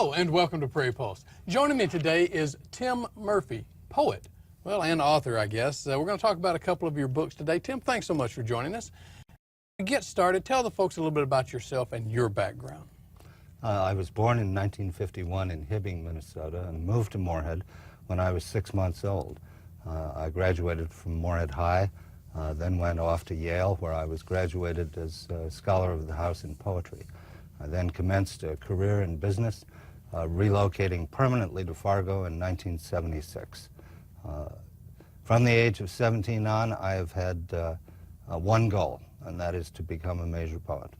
Hello and welcome to Prairie Pulse. Joining me today is Tim Murphy, poet, well, and author, I guess. We're going to talk about a couple of your books today. Tim, thanks so much for joining us. To get started, tell the folks a little bit about yourself and your background. I was born in 1951 in Hibbing, Minnesota, and moved to Moorhead when I was 6 months old. I graduated from Moorhead High, then went off to Yale, where I was graduated as Scholar of the House in poetry. I then commenced a career in business, relocating permanently to Fargo in 1976. From the age of 17 on, I have had one goal, and that is to become a major poet.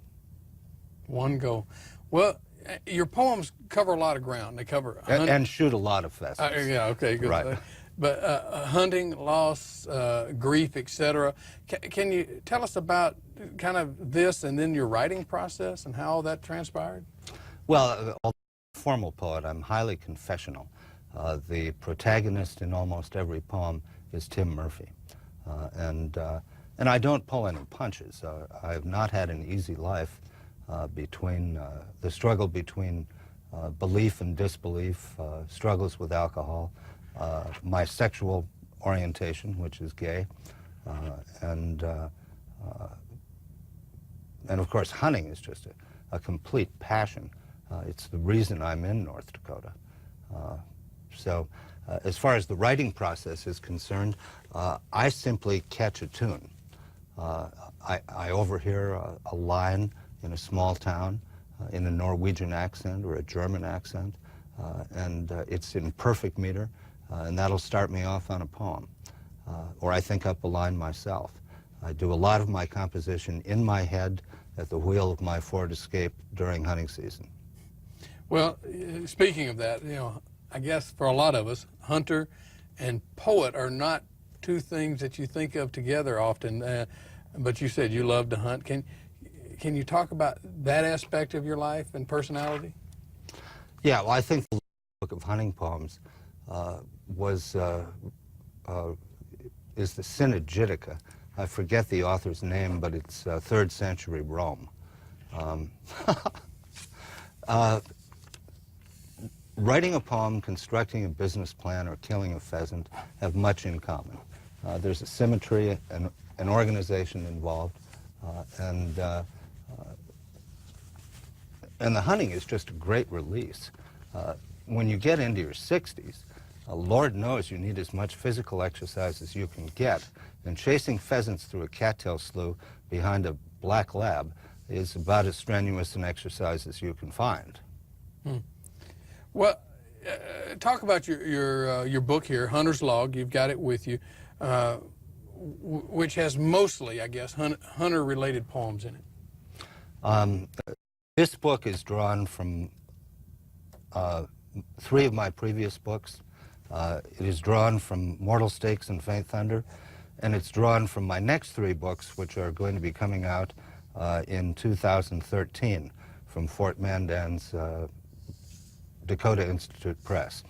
One goal. Well, your poems cover a lot of ground. They cover and shoot a lot of pheasants. yeah, okay, good. Right. But hunting, loss, grief, etc. Can you tell us about kind of this and then your writing process and how all that transpired? Well, although I'm a formal poet, I'm highly confessional. The protagonist in almost every poem is Tim Murphy. And I don't pull any punches. I have not had an easy life between the struggle between belief and disbelief, struggles with alcohol, my sexual orientation, which is gay, and of course hunting is just a complete passion. It's the reason I'm in North Dakota. So as far as the writing process is concerned, I simply catch a tune. I overhear a line in a small town in a Norwegian accent or a German accent, and it's in perfect meter, and that'll start me off on a poem. Or I think up a line myself. I do a lot of my composition in my head at the wheel of my Ford Escape during hunting season. Well, speaking of that, you know, I guess for a lot of us, hunter and poet are not two things that you think of together often, but you said you love to hunt. Can you talk about that aspect of your life and personality? Yeah, well, I think the book of hunting poems is the Cynegitica. I forget the author's name, but it's 3rd century Rome. Writing a poem, constructing a business plan, or killing a pheasant have much in common. There's a symmetry and an organization involved, and the hunting is just a great release. When you get into your 60s, Lord knows you need as much physical exercise as you can get, and chasing pheasants through a cattail slough behind a black lab is about as strenuous an exercise as you can find. Well, talk about your book here, Hunter's Log. You've got it with you, which has mostly, I guess, hunter-related poems in it. This book is drawn from 3 of my previous books. It is drawn from Mortal Stakes and Faint Thunder, and it's drawn from my next 3 books, which are going to be coming out in 2013 from Fort Mandan's Dakota Institute Press.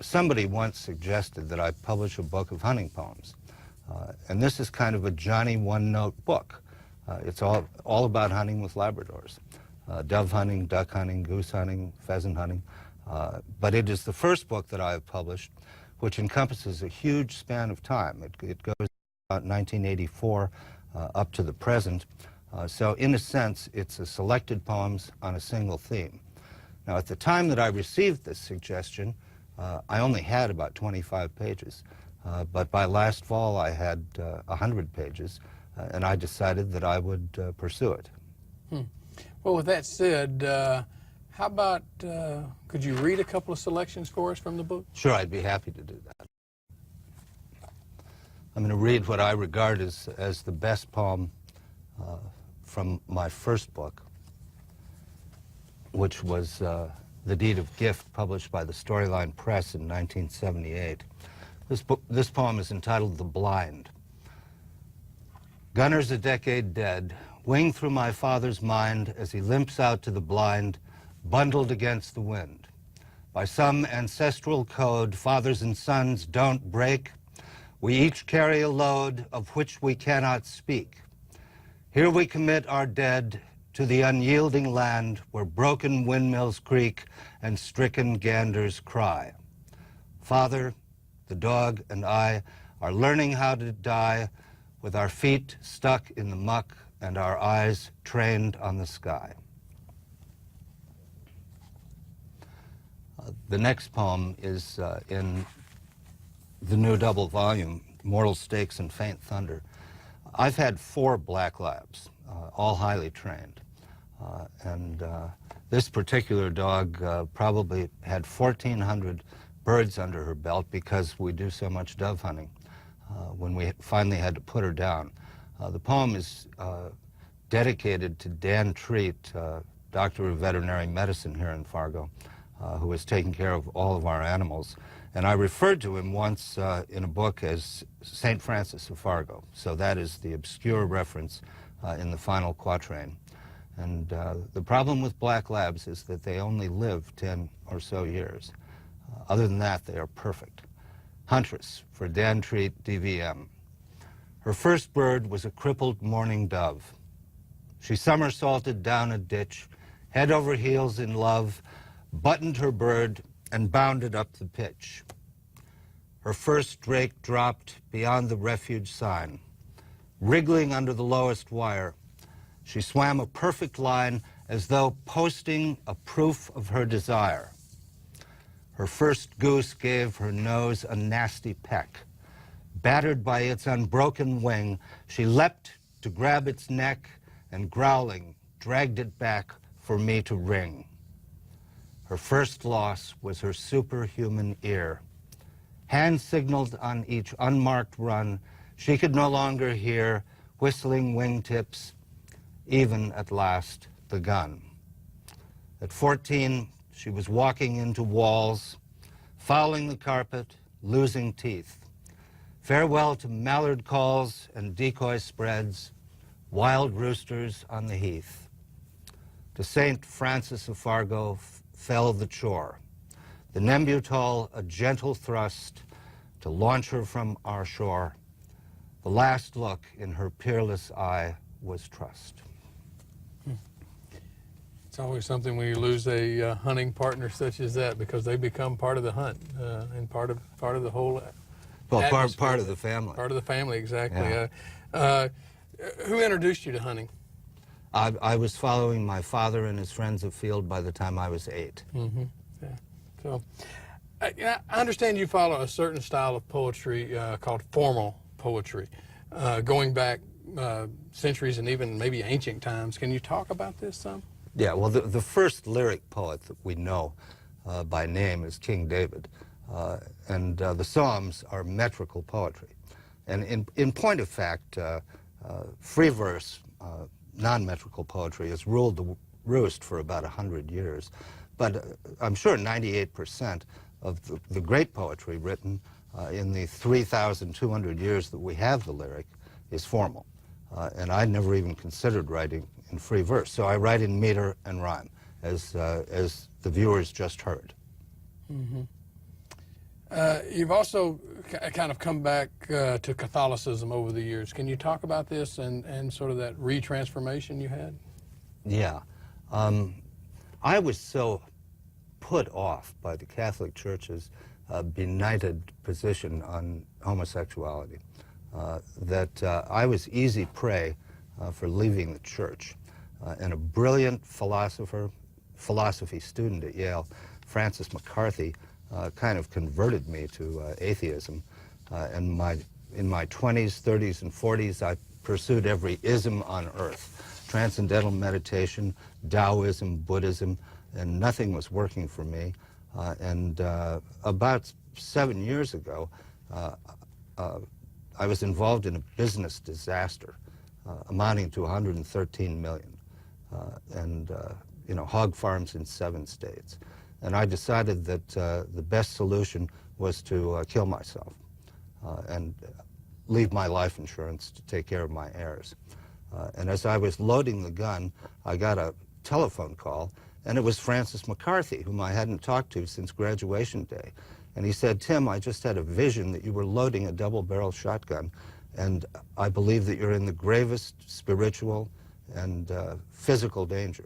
Somebody once suggested that I publish a book of hunting poems, and this is kind of a Johnny one-note book. It's all about hunting with Labradors. Dove hunting, duck hunting, goose hunting, pheasant hunting. But it is the first book that I have published which encompasses a huge span of time. It goes about 1984 up to the present. So in a sense, it's a selected poems on a single theme. Now, at the time that I received this suggestion, I only had about 25 pages. But by last fall, I had 100 pages, and I decided that I would pursue it. Well, with that said, how about, could you read a couple of selections for us from the book? Sure, I'd be happy to do that. I'm going to read what I regard as the best poem from my first book, which was The Deed of Gift, published by the Storyline Press in 1978. This poem is entitled The Blind. Gunner's a decade dead, wing through my father's mind as he limps out to the blind, bundled against the wind. By some ancestral code, fathers and sons don't break. We each carry a load of which we cannot speak. Here we commit our dead to the unyielding land where broken windmills creak and stricken ganders cry. Father, the dog, and I are learning how to die with our feet stuck in the muck and our eyes trained on the sky. The next poem is in the new double volume, Mortal Stakes and Faint Thunder. I've had 4 black labs, all highly trained. This particular dog probably had 1,400 birds under her belt because we do so much dove hunting when we finally had to put her down. The poem is dedicated to Dan Treat, doctor of veterinary medicine here in Fargo, who was taking care of all of our animals. And I referred to him once in a book as St. Francis of Fargo. So that is the obscure reference in the final quatrain. And the problem with black labs is that they only live 10 or so years. Other than that, they are perfect. Huntress for Dan Treat, DVM. Her first bird was a crippled mourning dove. She somersaulted down a ditch, head over heels in love, buttoned her bird, and bounded up the pitch. Her first drake dropped beyond the refuge sign. Wriggling under the lowest wire, she swam a perfect line as though posting a proof of her desire. Her first goose gave her nose a nasty peck. Battered by its unbroken wing, she leapt to grab its neck and, growling, dragged it back for me to wring. Her first loss was her superhuman ear. Hand signaled on each unmarked run, she could no longer hear whistling wingtips, even at last the gun. At 14, she was walking into walls, fouling the carpet, losing teeth. Farewell to mallard calls and decoy spreads, wild roosters on the heath. To St. Francis of Fargo fell the chore. The Nembutol a gentle thrust to launch her from our shore. The last look in her peerless eye was trust. It's always something when you lose a hunting partner such as that, because they become part of the hunt and part of the whole. Well, part of the family. Part of the family, exactly. Yeah. Who introduced you to hunting? I was following my father and his friends afield by the time I was 8. Mm-hmm. Yeah. So, I understand you follow a certain style of poetry called formal poetry, going back centuries and even maybe ancient times. Can you talk about this some? Yeah, well, the first lyric poet that we know by name is King David, and the Psalms are metrical poetry. And in point of fact, free verse, non-metrical poetry has ruled the roost for about 100 years. But I'm sure 98% of the great poetry written in the 3,200 years that we have the lyric is formal. And I never even considered writing in free verse. So I write in meter and rhyme, as the viewers just heard. Mm-hmm. You've also kind of come back to Catholicism over the years. Can you talk about this and sort of that retransformation you had? Yeah. I was so put off by the Catholic Church's benighted position on homosexuality that I was easy prey for leaving the church. And a brilliant philosophy student at Yale, Francis McCarthy, kind of converted me to atheism. And in my 20s, 30s, and 40s, I pursued every ism on earth. Transcendental meditation, Taoism, Buddhism, and nothing was working for me. And about 7 years ago, I was involved in a business disaster amounting to $113 million, hog farms in 7 states. And I decided that the best solution was to kill myself and leave my life insurance to take care of my heirs. And as I was loading the gun, I got a telephone call, and it was Francis McCarthy, whom I hadn't talked to since graduation day. And he said, "Tim, I just had a vision that you were loading a double-barrel shotgun, and I believe that you're in the gravest spiritual and physical danger.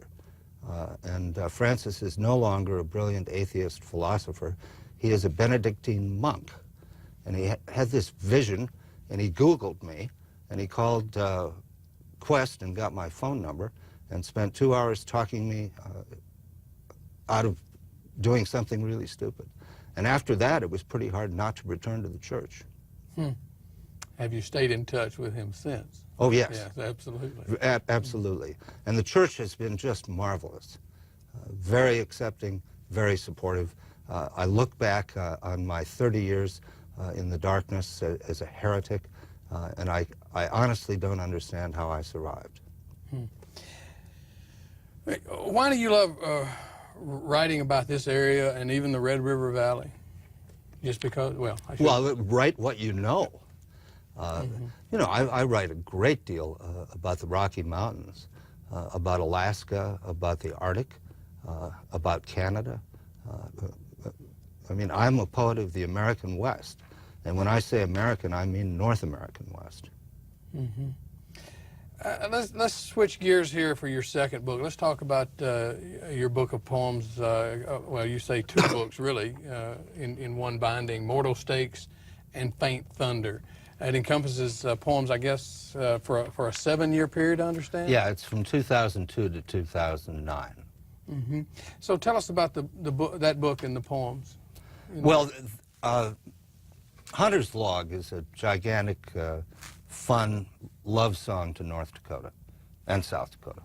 Francis is no longer a brilliant atheist philosopher. He is a Benedictine monk. And he had this vision, and he Googled me, and he called Quest and got my phone number and spent 2 hours talking me out of doing something really stupid. And after that, it was pretty hard not to return to the church. Have you stayed in touch with him since? Oh, yes. Yes, absolutely. Absolutely. And the church has been just marvelous. Very accepting, very supportive. I look back on my 30 years in the darkness as a heretic, and I honestly don't understand how I survived. Why do you love writing about this area and even the Red River Valley? Just because, well, I should... Well, write what you know. You know, I write a great deal about the Rocky Mountains, about Alaska, about the Arctic, about Canada. I mean, I'm a poet of the American West. And when I say American, I mean North American West. Let's switch gears here for your second book. Let's talk about your book of poems. Well, you say two books, really, in one binding, Mortal Stakes and Faint Thunder. It encompasses poems, I guess, for a 7-year period, I understand? Yeah, it's from 2002 to 2009. So tell us about that book and the poems. Well, Hunter's Log is a gigantic, fun love song to North Dakota and South Dakota.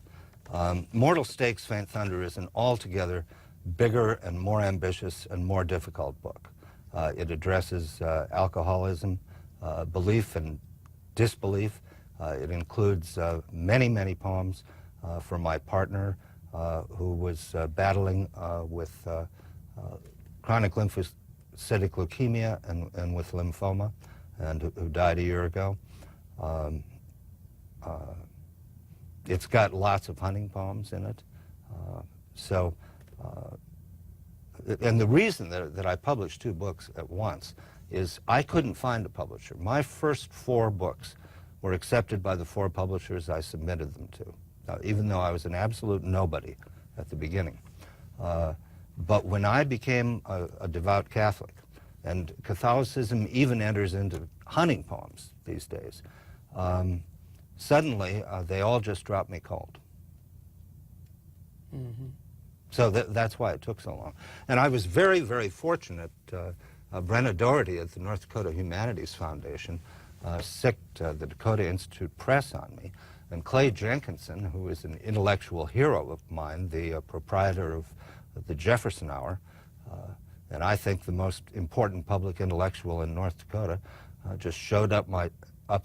Mortal Stakes, Faint Thunder is an altogether bigger and more ambitious and more difficult book. It addresses alcoholism, belief and disbelief. It includes many, many poems from my partner who was battling with chronic lymphocytic leukemia and with lymphoma, and who died a year ago. It's got lots of hunting poems in it. And the reason that I published 2 books at once is I couldn't find a publisher. My first 4 books were accepted by the 4 publishers I submitted them to, even though I was an absolute nobody at the beginning. But when I became a devout Catholic, and Catholicism even enters into hunting poems these days, suddenly they all just dropped me cold. So that's why it took so long. And I was very, very fortunate. Brenna Doherty at the North Dakota Humanities Foundation sicked the Dakota Institute Press on me. And Clay Jenkinson, who is an intellectual hero of mine, the proprietor of the Jefferson Hour, and I think the most important public intellectual in North Dakota, just showed up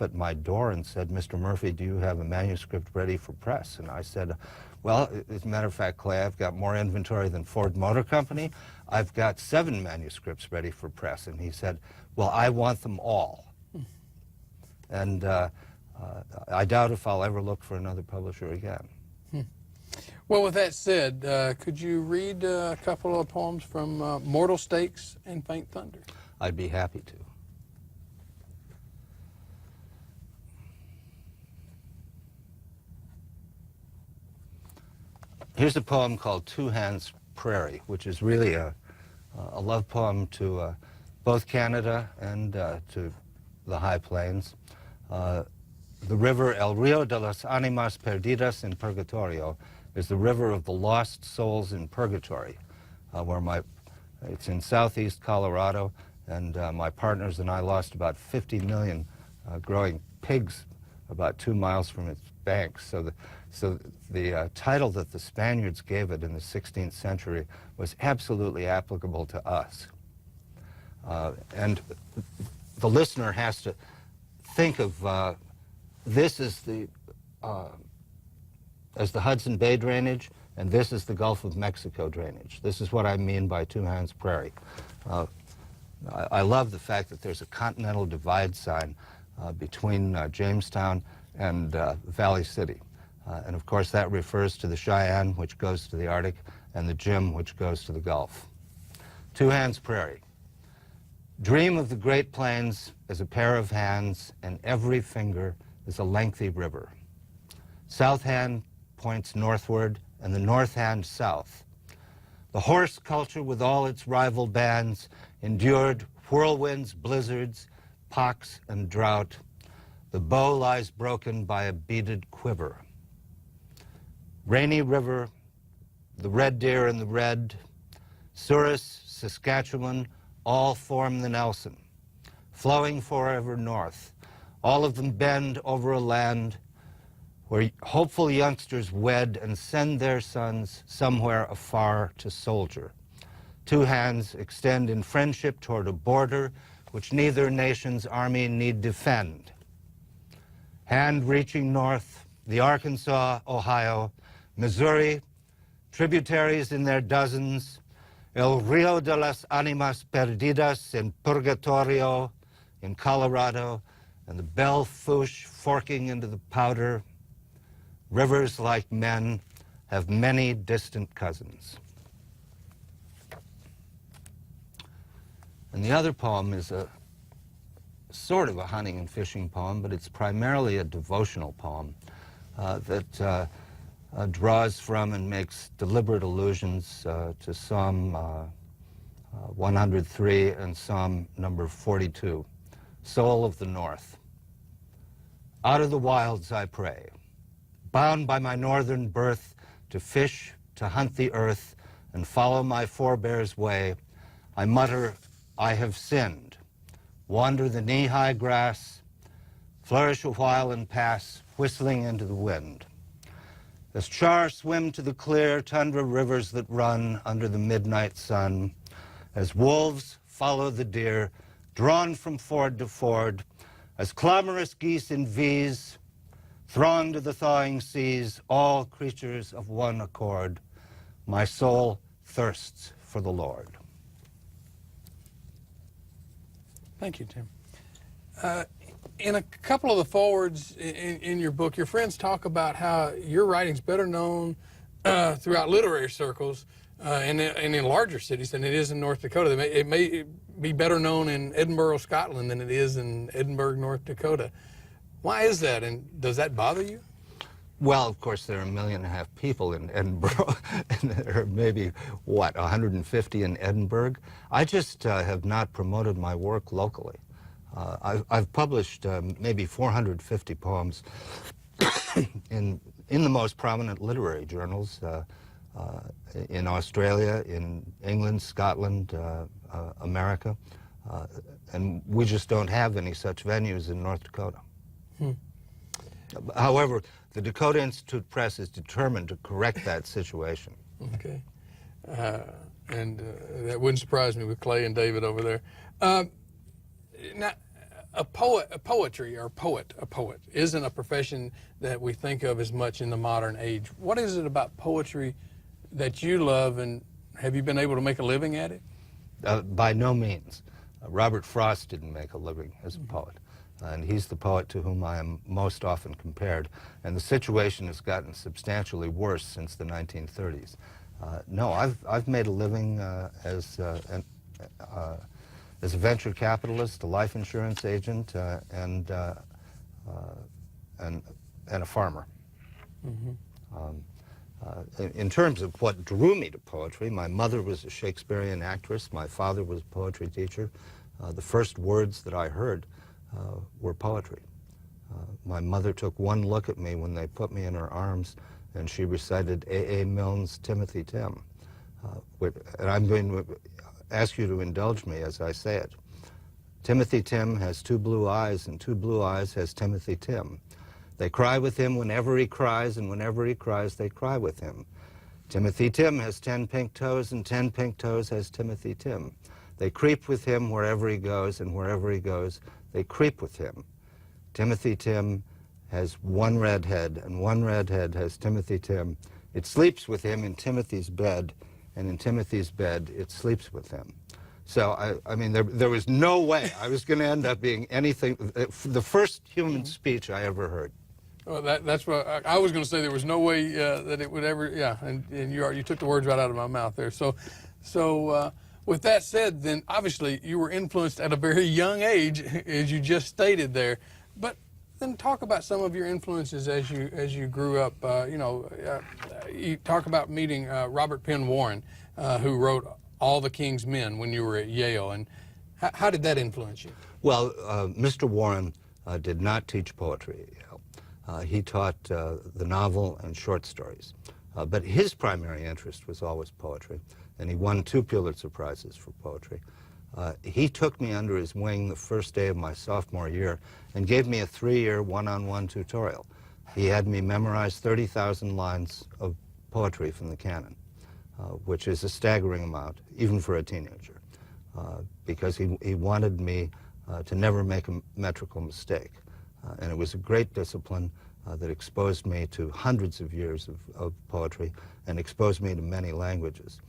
at my door and said, "Mr. Murphy, do you have a manuscript ready for press?" And I said, "Well, as a matter of fact, Clay, I've got more inventory than Ford Motor Company. I've got 7 manuscripts ready for press." And he said, "Well, I want them all." And I doubt if I'll ever look for another publisher again. Well, with that said, could you read a couple of poems from Mortal Stakes and Faint Thunder? I'd be happy to. Here's a poem called Two Hands Prairie, which is really a love poem to both Canada and to the High Plains. The river El Rio de las Animas Perdidas in Purgatorio is the river of the lost souls in purgatory, it's in southeast Colorado, and my partners and I lost about 50 million growing pigs about 2 miles from its banks. So the title that the Spaniards gave it in the 16th century was absolutely applicable to us. And the listener has to think of this as the Hudson Bay drainage, and this is the Gulf of Mexico drainage. This is what I mean by Two Hands Prairie. I love the fact that there's a continental divide sign between Jamestown and Valley City. And of course that refers to the Cheyenne, which goes to the Arctic, and the Jim, which goes to the Gulf. Two Hands Prairie. Dream of the Great Plains as a pair of hands, and every finger is a lengthy river. South hand points northward, and the north hand south. The horse culture, with all its rival bands, endured whirlwinds, blizzards, pox, and drought. The bow lies broken by a beaded quiver. Rainy River, the Red Deer and the Red, Souris, Saskatchewan, all form the Nelson, flowing forever north. All of them bend over a land where hopeful youngsters wed and send their sons somewhere afar to soldier. Two hands extend in friendship toward a border which neither nation's army need defend. Hand reaching north, the Arkansas, Ohio, Missouri, tributaries in their dozens, El Rio de las Animas Perdidas in Purgatorio in Colorado, and the Belle Fourche forking into the Powder. Rivers like men have many distant cousins. And the other poem is a sort of a hunting and fishing poem, but it's primarily a devotional poem that draws from and makes deliberate allusions to Psalm 103 and Psalm number 42, Soul of the North. Out of the wilds I pray, bound by my northern birth to fish, to hunt the earth, and follow my forebears' way, I mutter, I have sinned, wander the knee-high grass, flourish a while and pass, whistling into the wind. As char swim to the clear tundra rivers that run under the midnight sun, as wolves follow the deer, drawn from ford to ford, as clamorous geese in V's, throng to the thawing seas, all creatures of one accord, my soul thirsts for the Lord. Thank you, Tim. In a couple of the forwards in your book, your friends talk about how your writing's better known throughout literary circles and in larger cities than it is in North Dakota. It may be better known in Edinburgh, Scotland than it is in Edinburgh, North Dakota. Why is that, and does that bother you? Well, of course, there are 1.5 million people in Edinburgh, and there are maybe, 150 in Edinburgh? I just have not promoted my work locally. I've published maybe 450 poems in the most prominent literary journals in Australia, in England, Scotland, America, and we just don't have any such venues in North Dakota. However, the Dakota Institute Press is determined to correct that situation. Okay. And that wouldn't surprise me with Clay and David over there. Now, a poet isn't a profession that we think of as much in the modern age. What is it about poetry that you love, and have you been able to make a living at it? By no means. Robert Frost didn't make a living as a poet, and he's the poet to whom I am most often compared, and the situation has gotten substantially worse since the 1930s. No, I've made a living as a venture capitalist, a life insurance agent, and a farmer. In terms of what drew me to poetry, my mother was a Shakespearean actress, my father was a poetry teacher. The first words that I heard were poetry. My mother took one look at me when they put me in her arms, and she recited A.A. Milne's Timothy Tim. And I'm going to ask you to indulge me as I say it. Timothy Tim has 2 blue eyes, and 2 blue eyes has Timothy Tim. They cry with him whenever he cries, and whenever he cries, they cry with him. Timothy Tim has 10 pink toes, and 10 pink toes has Timothy Tim. They creep with him wherever he goes, and wherever he goes, they creep with him. Timothy Tim has 1 red head, and 1 red head has Timothy Tim. It sleeps with him in Timothy's bed, and in Timothy's bed, it sleeps with him. So, I mean, there was no way I was going to end up being anything, the first human speech I ever heard. Well, that's what I was going to say. There was no way that it would ever, yeah, and you took the words right out of my mouth there. So with that said, then obviously you were influenced at a very young age, as you just stated there. But Then talk about some of your influences as you grew up. You talk about meeting Robert Penn Warren, who wrote All the King's Men when you were at Yale, and how did that influence you? Well, Mr. Warren did not teach poetry at Yale. He taught the novel and short stories. But his primary interest was always poetry, and he won 2 Pulitzer Prizes for poetry. He took me under his wing the first day of my sophomore year and gave me a 3-year one-on-one tutorial. He had me memorize 30,000 lines of poetry from the canon, which is a staggering amount, even for a teenager, because he wanted me to never make a metrical mistake. And it was a great discipline that exposed me to hundreds of years of poetry and exposed me to many languages.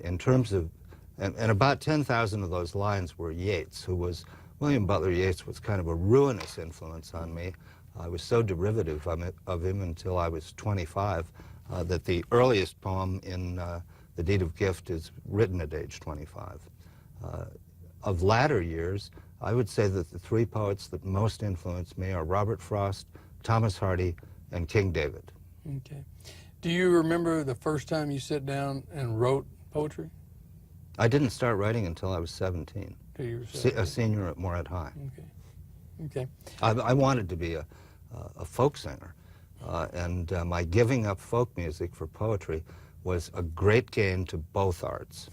In terms of, and about 10,000 of those lines were Yeats, William Butler Yeats was kind of a ruinous influence on me. I was so derivative of him until I was 25 that the earliest poem in The Deed of Gift is written at age 25. Of latter years, I would say that the 3 poets that most influenced me are Robert Frost, Thomas Hardy, and King David. Okay. Do you remember the first time you sat down and wrote poetry? I didn't start writing until I was 17, a senior at Morehead High. Okay. I wanted to be a folk singer, and my giving up folk music for poetry was a great gain to both arts.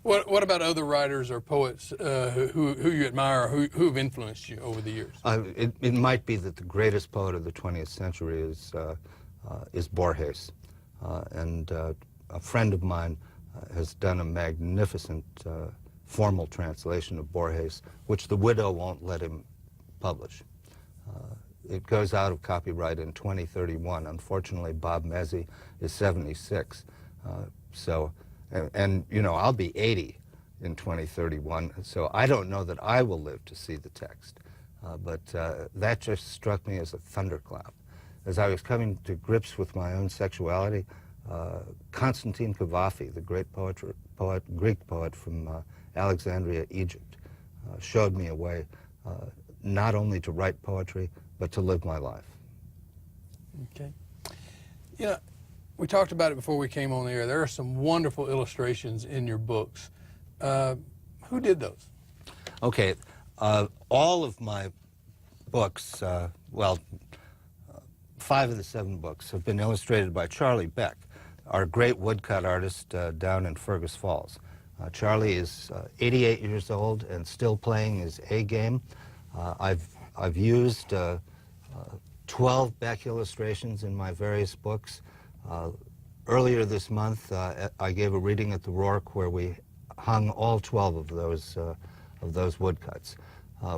What about other writers or poets who you admire, or who have influenced you over the years? It might be that the greatest poet of the 20th century is Borges, and a friend of mine has done a magnificent formal translation of Borges, which the widow won't let him publish. It goes out of copyright in 2031. Unfortunately, Bob Mezzi is 76. And you know, I'll be 80 in 2031, so I don't know that I will live to see the text. But that just struck me as a thunderclap. As I was coming to grips with my own sexuality, Constantine Cavafy, the great Greek poet from Alexandria, Egypt, showed me a way not only to write poetry, but to live my life. Okay. You know, we talked about it before we came on the air. There are some wonderful illustrations in your books. Who did those? Okay. All of my books, 5 of the 7 books have been illustrated by Charlie Beck, our great woodcut artist down in Fergus Falls. Charlie is 88 years old and still playing his A game. I've used 12 Beck illustrations in my various books. Earlier this month, I gave a reading at the Rourke where we hung all 12 of those woodcuts.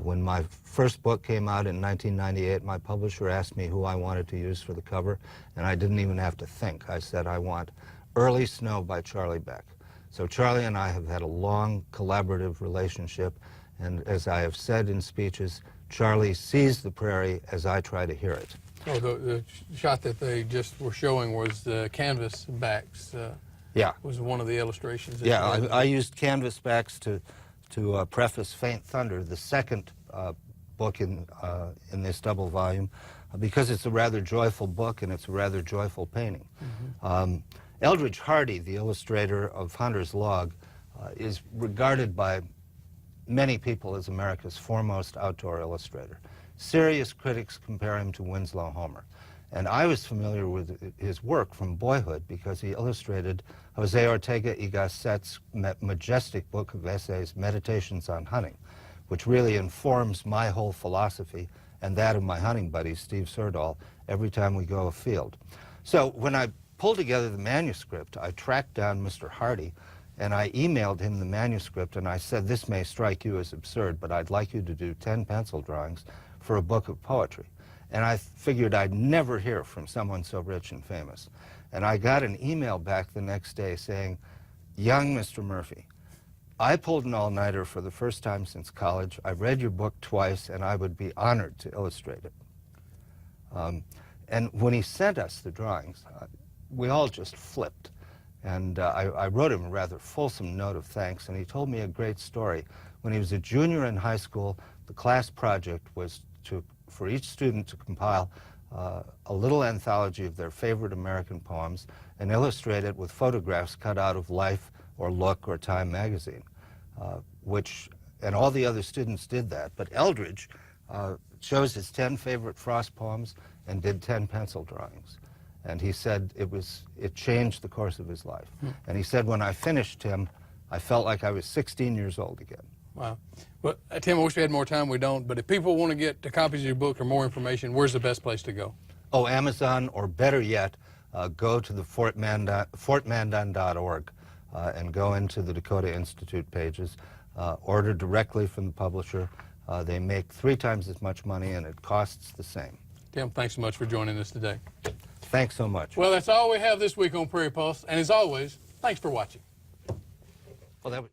When my first book came out in 1998, my publisher asked me who I wanted to use for the cover, and I didn't even have to think. I said, I want Early Snow by Charlie Beck. So Charlie and I have had a long collaborative relationship, and as I have said in speeches, Charlie sees the prairie as I try to hear it. Oh, the shot that they just were showing was the canvas backs. Yeah. Was one of the illustrations. Yeah, I used canvas backs to preface Faint Thunder, the second book in this double volume, because it's a rather joyful book and it's a rather joyful painting. Mm-hmm. Eldridge Hardy, the illustrator of Hunter's Log, is regarded by many people as America's foremost outdoor illustrator. Serious critics compare him to Winslow Homer. And I was familiar with his work from boyhood because he illustrated Jose Ortega y Gasset's majestic book of essays, Meditations on Hunting, which really informs my whole philosophy and that of my hunting buddy, Steve Serdall, every time we go afield. So when I pulled together the manuscript, I tracked down Mr. Hardy, and I emailed him the manuscript, and I said, this may strike you as absurd, but I'd like you to do 10 pencil drawings for a book of poetry. And I figured I'd never hear from someone so rich and famous. And I got an email back the next day saying, young Mr. Murphy, I pulled an all-nighter for the first time since college. I've read your book twice, and I would be honored to illustrate it. And when he sent us the drawings, we all just flipped. And I wrote him a rather fulsome note of thanks, and he told me a great story. When he was a junior in high school, the class project was for each student to compile a little anthology of their favorite American poems and illustrate it with photographs cut out of Life or Look or Time magazine, and all the other students did that. But Eldridge chose his 10 favorite Frost poems and did 10 pencil drawings. And he said it changed the course of his life. And he said, when I finished Tim, I felt like I was 16 years old again. Wow. Well, Tim, I wish we had more time. We don't. But if people want to get the copies of your book or more information, where's the best place to go? Oh, Amazon, or better yet, go to the fortmandan.org and go into the Dakota Institute pages. Order directly from the publisher. They make 3 times as much money, and it costs the same. Tim, thanks so much for joining us today. Thanks so much. Well, that's all we have this week on Prairie Pulse. And as always, thanks for watching. Well, that was